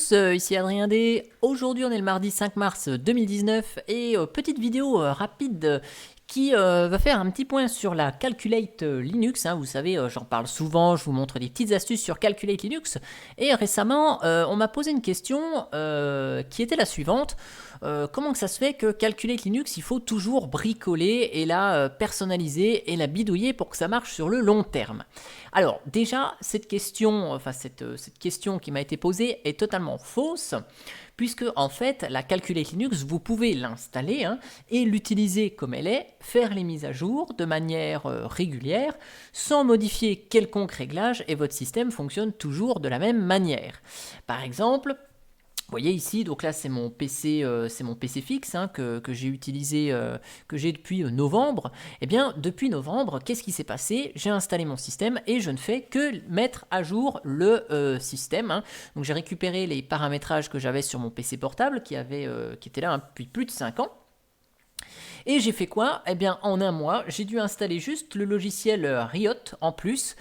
tous, ici Adrien D. Aujourd'hui on est le mardi 5 mars 2019 et petite vidéo rapide qui va faire un petit point sur la Calculate Linux. Vous savez, j'en parle souvent, je vous montre des petites astuces sur Calculate Linux. Et récemment, on m'a posé une question qui était la suivante. Comment que ça se fait que Calculate Linux, il faut toujours bricoler et la personnaliser et la bidouiller pour que ça marche sur le long terme? Alors déjà, cette question qui m'a été posée est totalement fausse, puisque en fait, la Calculate Linux, vous pouvez l'installer et l'utiliser comme elle est, faire les mises à jour de manière régulière, sans modifier quelconque réglage, et votre système fonctionne toujours de la même manière. Par exemple, vous voyez ici, donc là c'est mon PC fixe que j'ai utilisé, que j'ai depuis novembre. Et bien depuis novembre, qu'est-ce qui s'est passé? J'ai installé mon système et je ne fais que mettre à jour le système. Donc j'ai récupéré les paramétrages que j'avais sur mon PC portable qui était là depuis plus de 5 ans. Et j'ai fait quoi? Eh bien en un mois, j'ai dû installer juste le logiciel Riot en plus.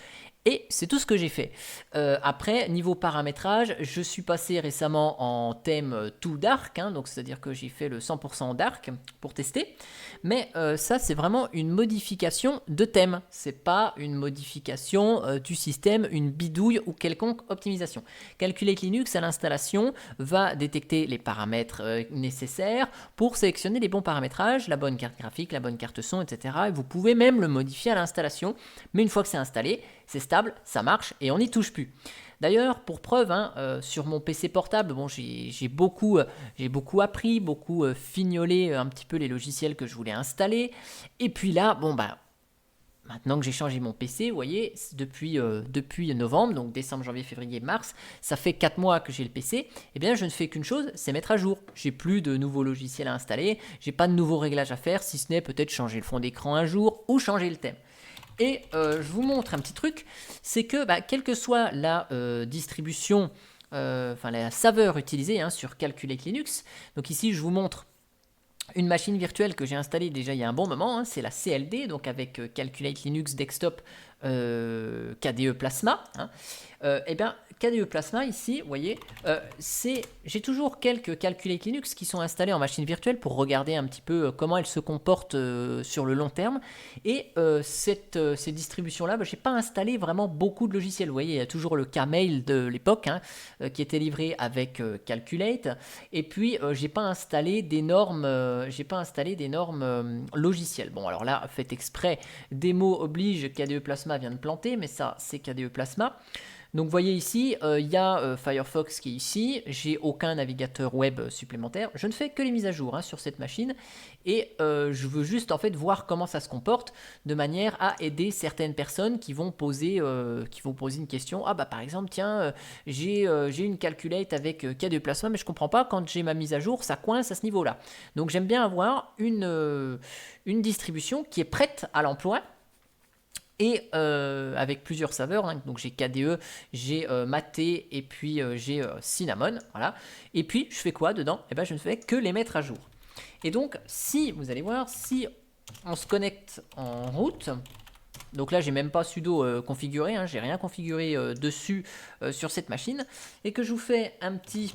Et c'est tout ce que j'ai fait. Après, niveau paramétrage, je suis passé récemment en thème tout dark, donc c'est-à-dire que j'ai fait le 100% dark pour tester. Mais ça, c'est vraiment une modification de thème. C'est pas une modification du système, une bidouille ou quelconque optimisation. Calculate Linux à l'installation va détecter les paramètres nécessaires pour sélectionner les bons paramétrages, la bonne carte graphique, la bonne carte son, etc. Et vous pouvez même le modifier à l'installation. Mais une fois que c'est installé, c'est stable, ça marche et on n'y touche plus. D'ailleurs, pour preuve, sur mon PC portable, bon, j'ai beaucoup appris, beaucoup fignolé un petit peu les logiciels que je voulais installer. Et puis là, maintenant que j'ai changé mon PC, vous voyez, depuis novembre, donc décembre, janvier, février, mars, ça fait 4 mois que j'ai le PC, eh bien je ne fais qu'une chose, c'est mettre à jour. J'ai plus de nouveaux logiciels à installer, j'ai pas de nouveaux réglages à faire, si ce n'est peut-être changer le fond d'écran un jour ou changer le thème. Et je vous montre un petit truc, c'est que quelle que soit la distribution, la saveur utilisée sur Calculate Linux, donc ici je vous montre une machine virtuelle que j'ai installée déjà il y a un bon moment, c'est la CLD, donc avec Calculate Linux Desktop KDE Plasma. Et bien KDE Plasma ici, vous voyez, j'ai toujours quelques Calculate Linux qui sont installés en machine virtuelle pour regarder un petit peu comment elle se comporte sur le long terme. Et ces distributions-là, j'ai pas installé vraiment beaucoup de logiciels. Vous voyez, il y a toujours le Kmail de l'époque qui était livré avec Calculate. Et puis j'ai pas installé d'énormes logiciels. Bon, alors là, faites exprès, démo oblige, KDE Plasma vient de planter, mais ça, c'est KDE Plasma. Donc vous voyez ici, il y a Firefox qui est ici, j'ai aucun navigateur web supplémentaire, je ne fais que les mises à jour sur cette machine et je veux juste en fait voir comment ça se comporte de manière à aider certaines personnes qui vont poser une question. Par exemple, tiens, j'ai une calculate avec KDE Plasma mais je comprends pas, quand j'ai ma mise à jour ça coince à ce niveau-là. Donc j'aime bien avoir une distribution qui est prête à l'emploi. Et avec plusieurs saveurs, donc j'ai KDE, j'ai Mate et puis j'ai Cinnamon, voilà. Et puis je fais quoi dedans? Je ne fais que les mettre à jour. Et donc si vous allez voir, si on se connecte en route, donc là j'ai même pas sudo configuré, j'ai rien configuré dessus sur cette machine, et que je vous fais un petit,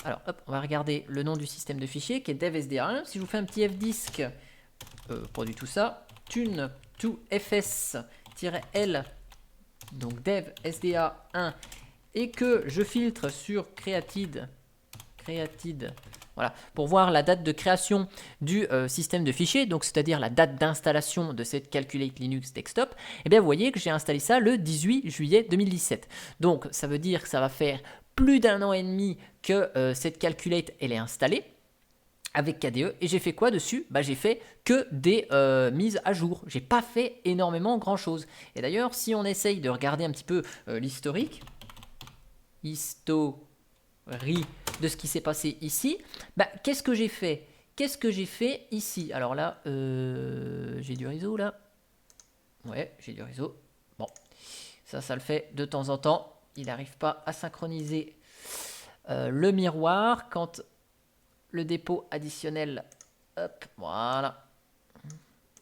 alors hop, on va regarder le nom du système de fichier qui est devsda1. Si je vous fais un petit fdisk produit tout ça, tune to fs L, donc dev sda1, et que je filtre sur created, voilà, pour voir la date de création du système de fichiers, donc c'est-à-dire la date d'installation de cette Calculate Linux Desktop, et bien vous voyez que j'ai installé ça le 18 juillet 2017. Donc ça veut dire que ça va faire plus d'1 an et demi que cette Calculate elle est installée avec KDE, et j'ai fait quoi dessus? J'ai fait que des mises à jour. J'ai pas fait énormément grand chose. Et d'ailleurs, si on essaye de regarder un petit peu l'historique, de ce qui s'est passé ici, qu'est-ce que j'ai fait? Qu'est-ce que j'ai fait ici? Alors là, j'ai du réseau là. Ouais, j'ai du réseau. Bon, ça le fait de temps en temps. Il n'arrive pas à synchroniser le miroir quand le dépôt additionnel, hop, voilà,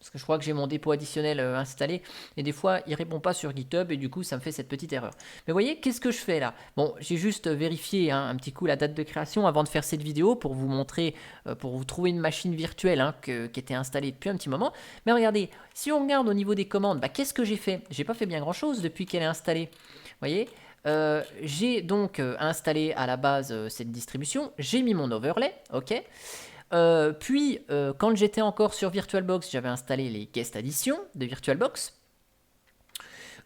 parce que je crois que j'ai mon dépôt additionnel installé, et des fois il répond pas sur GitHub, et du coup ça me fait cette petite erreur. Mais vous voyez, qu'est-ce que je fais là? Bon, j'ai juste vérifié hein, un petit coup la date de création avant de faire cette vidéo pour vous montrer, pour vous trouver une machine virtuelle hein, qui était installée depuis un petit moment. Mais regardez, si on regarde au niveau des commandes, bah, qu'est-ce que j'ai fait? J'ai pas fait bien grand chose depuis qu'elle est installée. Vous voyez, j'ai donc installé à la base cette distribution, j'ai mis mon overlay, ok. Puis, quand j'étais encore sur VirtualBox, j'avais installé les guest additions de VirtualBox.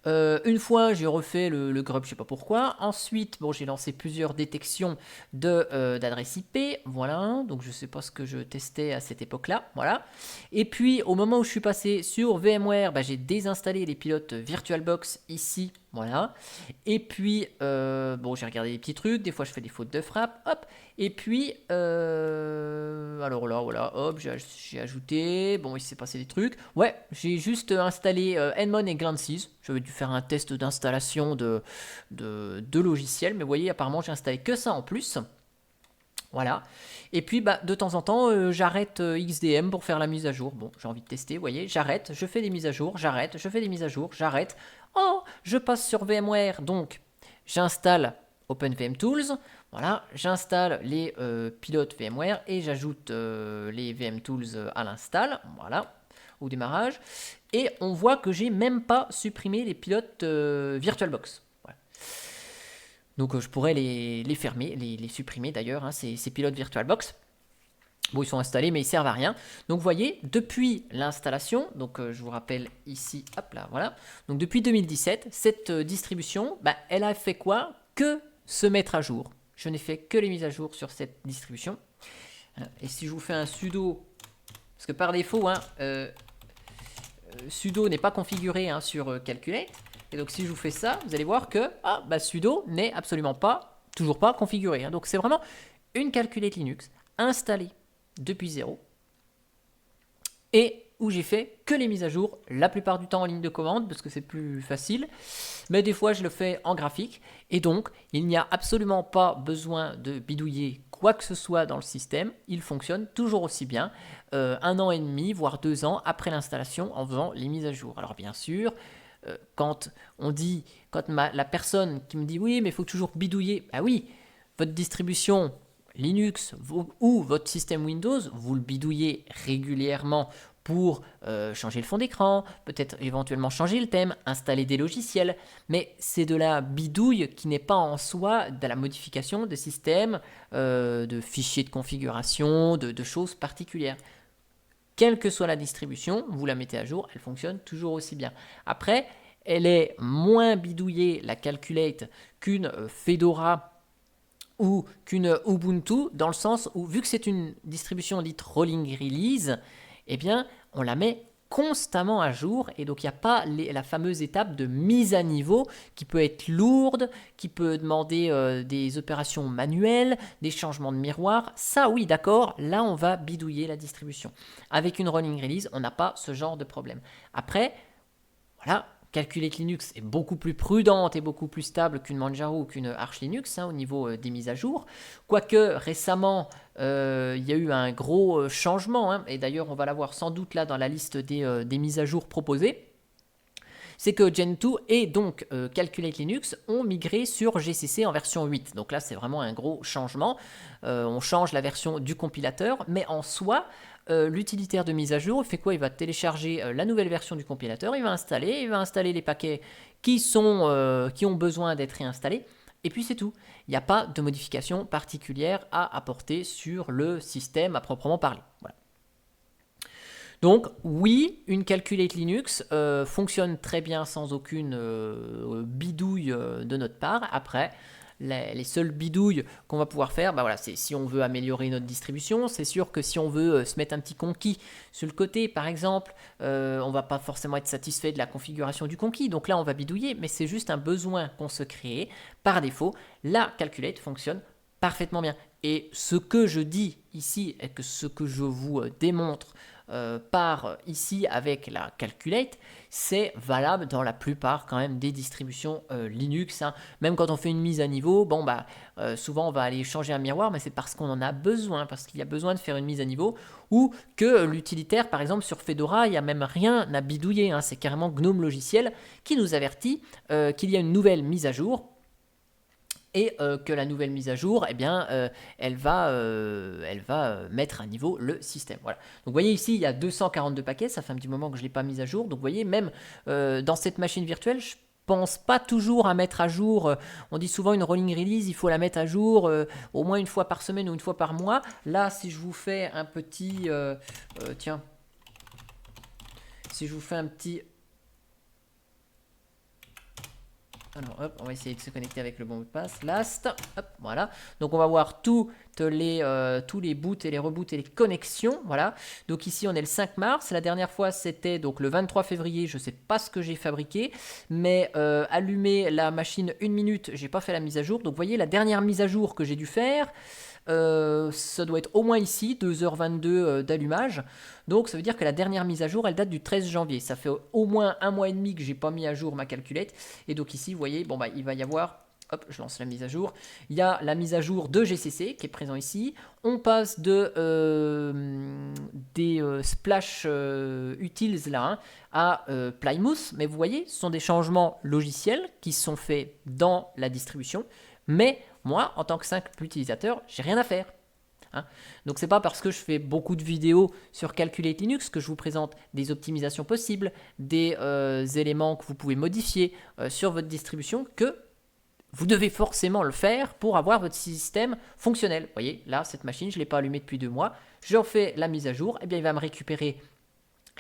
Une fois, j'ai refait le grub, je sais pas pourquoi. Ensuite, bon, j'ai lancé plusieurs détections d'adresse IP. Voilà, donc je sais pas ce que je testais à cette époque-là. Voilà. Et puis, au moment où je suis passé sur VMware, bah, j'ai désinstallé les pilotes VirtualBox ici. Voilà. Et puis, bon, j'ai regardé les petits trucs. Des fois, je fais des fautes de frappe. Hop. Et puis, alors là, voilà, hop, j'ai ajouté. Bon, il s'est passé des trucs. Ouais, j'ai juste installé Nmon et Glances. J'avais dû faire un test d'installation de logiciels. Mais vous voyez, apparemment, j'ai installé que ça en plus. Voilà. Et puis, bah, de temps en temps, j'arrête XDM pour faire la mise à jour. Bon, j'ai envie de tester, vous voyez. J'arrête, je fais des mises à jour, j'arrête, je fais des mises à jour, j'arrête. Oh, je passe sur VMware. Donc, j'installe OpenVMTools. Voilà, j'installe les pilotes VMware et j'ajoute les VMTools à l'install. Voilà, au démarrage. Et on voit que j'ai même pas supprimé les pilotes VirtualBox. Voilà. Donc je pourrais les fermer, les supprimer d'ailleurs, hein, ces pilotes VirtualBox. Bon, ils sont installés, mais ils servent à rien. Donc, vous voyez, depuis l'installation, donc je vous rappelle ici, hop là, voilà. Donc, depuis 2017, cette distribution, bah, elle a fait quoi? Que se mettre à jour. Je n'ai fait que les mises à jour sur cette distribution. Et si je vous fais un sudo, parce que par défaut, hein, sudo n'est pas configuré hein, sur Calculate. Et donc, si je vous fais ça, vous allez voir que bah, sudo n'est absolument pas, toujours pas configuré. Hein. Donc, c'est vraiment une Calculate Linux installée depuis zéro et où j'ai fait que les mises à jour, la plupart du temps en ligne de commande parce que c'est plus facile, mais des fois je le fais en graphique et donc il n'y a absolument pas besoin de bidouiller quoi que ce soit dans le système, il fonctionne toujours aussi bien 1 an et demi voire 2 ans après l'installation en faisant les mises à jour. Alors bien sûr, quand la personne qui me dit oui mais il faut toujours bidouiller, bah oui, votre distribution Linux ou votre système Windows, vous le bidouillez régulièrement pour changer le fond d'écran, peut-être éventuellement changer le thème, installer des logiciels, mais c'est de la bidouille qui n'est pas en soi de la modification de système, de fichiers de configuration, de choses particulières. Quelle que soit la distribution, vous la mettez à jour, elle fonctionne toujours aussi bien. Après, elle est moins bidouillée, la Calculate, qu'une Fedora ou qu'une Ubuntu, dans le sens où, vu que c'est une distribution dite rolling release, eh bien, on la met constamment à jour, et donc il n'y a pas la fameuse étape de mise à niveau qui peut être lourde, qui peut demander des opérations manuelles, des changements de miroir. Ça, oui, d'accord, là, on va bidouiller la distribution. Avec une rolling release, on n'a pas ce genre de problème. Après, voilà, Calculate Linux est beaucoup plus prudente et beaucoup plus stable qu'une Manjaro ou qu'une Arch Linux hein, au niveau des mises à jour. Quoique récemment, il y a eu un gros changement, hein, et d'ailleurs on va l'avoir sans doute là dans la liste des mises à jour proposées. C'est que Gentoo et donc Calculate Linux ont migré sur GCC en version 8. Donc là, c'est vraiment un gros changement. On change la version du compilateur, mais en soi, l'utilitaire de mise à jour, il fait quoi? Il va télécharger la nouvelle version du compilateur, il va installer les paquets qui ont besoin d'être réinstallés, et puis c'est tout. Il n'y a pas de modification particulière à apporter sur le système à proprement parler. Voilà. Donc oui, une Calculate Linux fonctionne très bien sans aucune bidouille de notre part. Après, les seules bidouilles qu'on va pouvoir faire, bah voilà, c'est si on veut améliorer notre distribution. C'est sûr que si on veut se mettre un petit conquis sur le côté, par exemple, on va pas forcément être satisfait de la configuration du conquis. Donc là, on va bidouiller, mais c'est juste un besoin qu'on se crée. Par défaut, la Calculate fonctionne parfaitement bien. Et ce que je dis ici et que ce que je vous démontre par ici avec la Calculate, c'est valable dans la plupart quand même des distributions Linux, hein. Même quand on fait une mise à niveau, bon bah souvent on va aller changer un miroir, mais c'est parce qu'on en a besoin, parce qu'il y a besoin de faire une mise à niveau, ou que l'utilitaire, par exemple sur Fedora, il n'y a même rien à bidouiller, hein. C'est carrément GNOME Logiciel qui nous avertit qu'il y a une nouvelle mise à jour. Et que la nouvelle mise à jour, eh bien, elle va mettre à niveau le système. Voilà. Donc vous voyez ici, il y a 242 paquets, ça fait un petit moment que je ne l'ai pas mis à jour. Donc vous voyez, même dans cette machine virtuelle, je pense pas toujours à mettre à jour. On dit souvent une rolling release, il faut la mettre à jour au moins une fois par semaine ou une fois par mois. Là, si je vous fais un petit... tiens, si je vous fais un petit... Alors, hop, on va essayer de se connecter avec le bon mot de passe. Last, hop, voilà. Donc, on va voir tous les boots et les reboots et les connexions. Voilà. Donc, ici, on est le 5 mars. La dernière fois, c'était donc le 23 février. Je ne sais pas ce que j'ai fabriqué, mais allumer la machine 1 minute, j'ai pas fait la mise à jour. Donc, vous voyez, la dernière mise à jour que j'ai dû faire, ça doit être au moins ici, 2h22 d'allumage. Donc ça veut dire que la dernière mise à jour, elle date du 13 janvier. Ça fait au moins un mois et demi que j'ai pas mis à jour ma calculette. Et donc ici, vous voyez, bon bah il va y avoir... Hop, je lance la mise à jour. Il y a la mise à jour de GCC qui est présent ici. On passe de des splash utils là, hein, à Plymouth. Mais vous voyez, ce sont des changements logiciels qui sont faits dans la distribution. Mais moi, en tant que simple utilisateur, j'ai rien à faire. Hein. Donc c'est pas parce que je fais beaucoup de vidéos sur Calculate Linux que je vous présente des optimisations possibles, des éléments que vous pouvez modifier sur votre distribution que vous devez forcément le faire pour avoir votre système fonctionnel. Vous voyez, là, cette machine, je ne l'ai pas allumée depuis 2 mois. J'en fais la mise à jour. Eh bien, il va me récupérer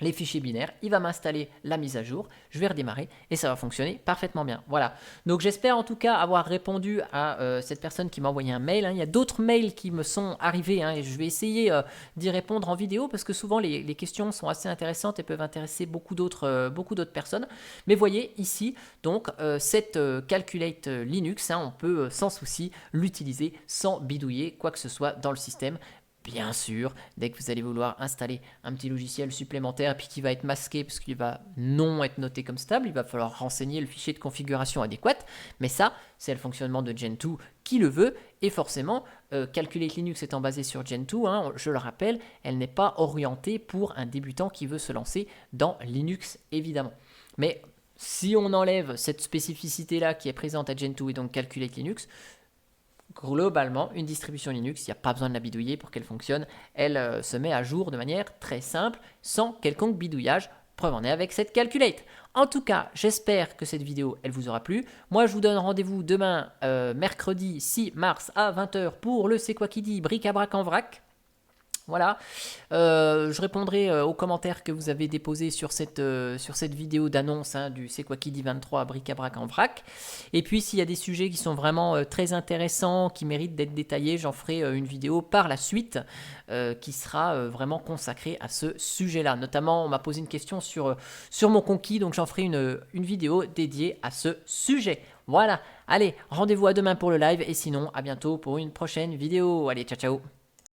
les fichiers binaires, il va m'installer la mise à jour, je vais redémarrer et ça va fonctionner parfaitement bien. Voilà, donc j'espère en tout cas avoir répondu à cette personne qui m'a envoyé un mail, hein. Il y a d'autres mails qui me sont arrivés, hein, et je vais essayer d'y répondre en vidéo parce que souvent les questions sont assez intéressantes et peuvent intéresser beaucoup d'autres personnes. Mais voyez ici, donc cette Calculate Linux, hein, on peut sans souci l'utiliser sans bidouiller quoi que ce soit dans le système. Bien sûr, dès que vous allez vouloir installer un petit logiciel supplémentaire puis qui va être masqué parce qu'il va non être noté comme stable, il va falloir renseigner le fichier de configuration adéquat. Mais ça, c'est le fonctionnement de Gentoo qui le veut. Et forcément, Calculate Linux étant basé sur Gentoo, hein, je le rappelle, elle n'est pas orientée pour un débutant qui veut se lancer dans Linux, évidemment. Mais si on enlève cette spécificité-là qui est présente à Gentoo et donc Calculate Linux, globalement, une distribution Linux, il n'y a pas besoin de la bidouiller pour qu'elle fonctionne. Elle se met à jour de manière très simple, sans quelconque bidouillage. Preuve en est avec cette Calculate. En tout cas, j'espère que cette vidéo, elle vous aura plu. Moi, je vous donne rendez-vous demain, mercredi 6 mars à 20h pour le C'est quoi qui dit bric-à-brac en vrac. Voilà, je répondrai aux commentaires que vous avez déposés sur cette vidéo d'annonce, hein, du C'est quoi qui dit 23 bric-à-brac en vrac. Et puis s'il y a des sujets qui sont vraiment très intéressants, qui méritent d'être détaillés, j'en ferai une vidéo par la suite qui sera vraiment consacrée à ce sujet-là. Notamment, on m'a posé une question sur mon conquis, donc j'en ferai une vidéo dédiée à ce sujet. Voilà, allez, rendez-vous à demain pour le live et sinon à bientôt pour une prochaine vidéo. Allez, ciao ciao.